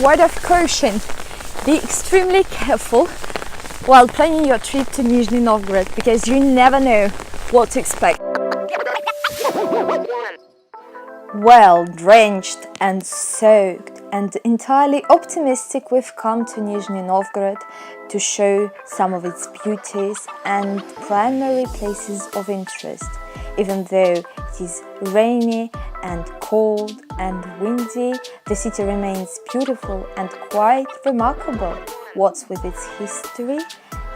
word of caution: be extremely careful while planning your trip to Nizhny Novgorod, because you never know what to expect. Well, drenched and soaked and entirely optimistic, we've come to Nizhny Novgorod to show some of its beauties and primary places of interest. Even though it is rainy and cold and windy, the city remains beautiful and quite remarkable, what's with its history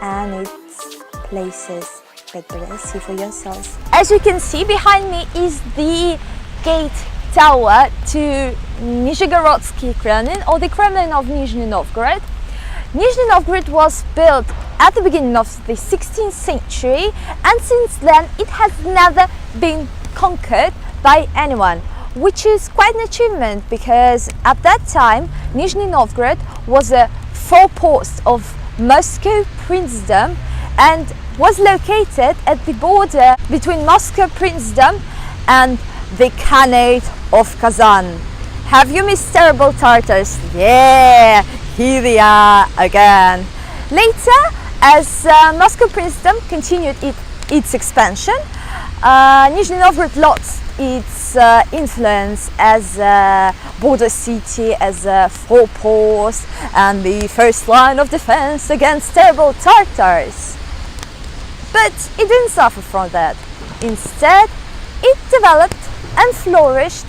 and its places. But better see for yourselves. As you can see, behind me is the gate tower to Nizhegorodsky Kremlin, or the Kremlin of Nizhny Novgorod. Nizhny Novgorod was built at the beginning of the 16th century, and since then it has never been conquered by anyone, which is quite an achievement, because at that time Nizhny Novgorod was a forepost of Moscow Princedom and was located at the border between Moscow Princedom and the Khanate of Kazan. Have you missed terrible Tartars? Yeah, here they are again. Later, as Moscow Princedom continued its expansion, Nizhny Novgorod lost its influence as a border city, as a forepost and the first line of defense against terrible Tartars. But it didn't suffer from that. Instead, it developed and flourished,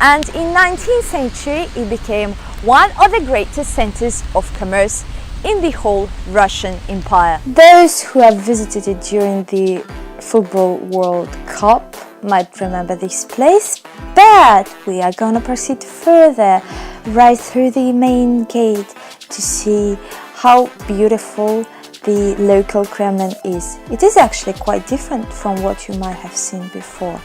and in 19th century it became one of the greatest centers of commerce in the whole Russian Empire. Those who have visited it during the Football World Cup might remember this place, but we are gonna proceed further right through the main gate to see how beautiful the local Kremlin is. It is actually quite different from what you might have seen before.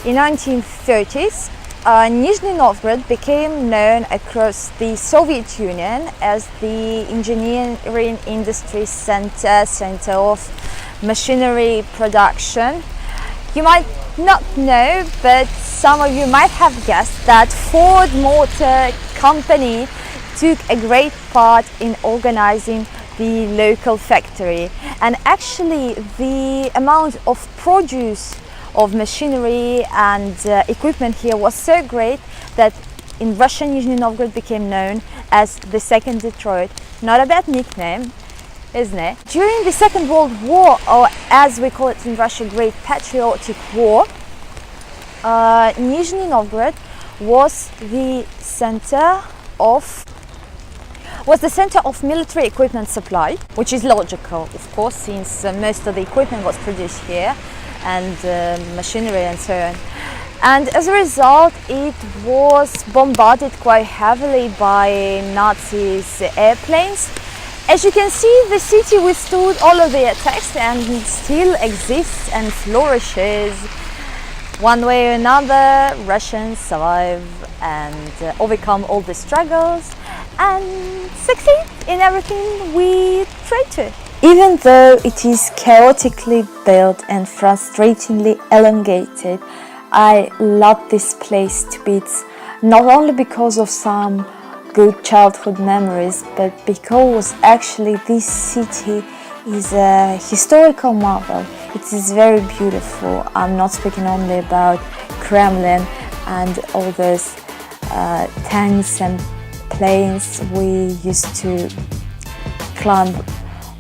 In 1930s, Nizhny Novgorod became known across the Soviet Union as the engineering industry center of machinery production. You might not know, but some of you might have guessed that Ford Motor Company took a great part in organizing the local factory, and actually the amount of produce of machinery and equipment here was so great that in Russian Nizhny Novgorod became known as the second Detroit. Not a bad nickname, isn't it? During the Second World War, or as we call it in Russia, Great Patriotic War, Nizhny Novgorod was the center of military equipment supply, which is logical, of course, since most of the equipment was produced here, and machinery and so on. And as a result, it was bombarded quite heavily by Nazis' airplanes. As you can see, the city withstood all of the attacks and still exists and flourishes. One way or another, Russians survive and overcome all the struggles and succeed in everything we try to. Even though it is chaotically built and frustratingly elongated, I love this place to bits, not only because of some good childhood memories, but because actually this city is a historical marvel. It is very beautiful. I'm not speaking only about Kremlin and all those tanks and planes we used to climb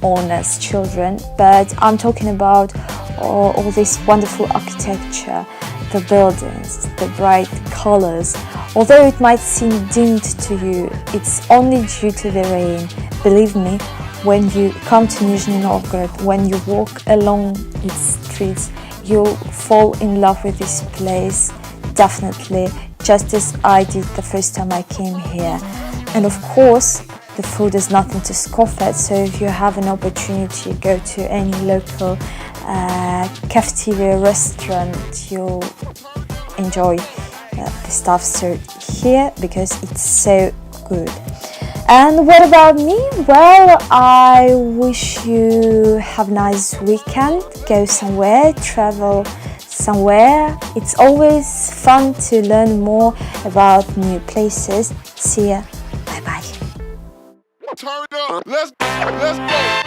on as children, but I'm talking about all this wonderful architecture, the buildings, the bright colors. Although it might seem dimmed to you, it's only due to the rain. Believe me, when you come to Nizhny Novgorod, when you walk along its streets, you'll fall in love with this place, definitely, just as I did the first time I came here. And of course, the food is nothing to scoff at, so if you have an opportunity, go to any local cafeteria restaurant, you'll enjoy the stuff served here because it's so good. And what about me? Well, I wish you have a nice weekend, go somewhere, travel somewhere. It's always fun to learn more about new places. See ya. Bye bye. Turn up. Let's go.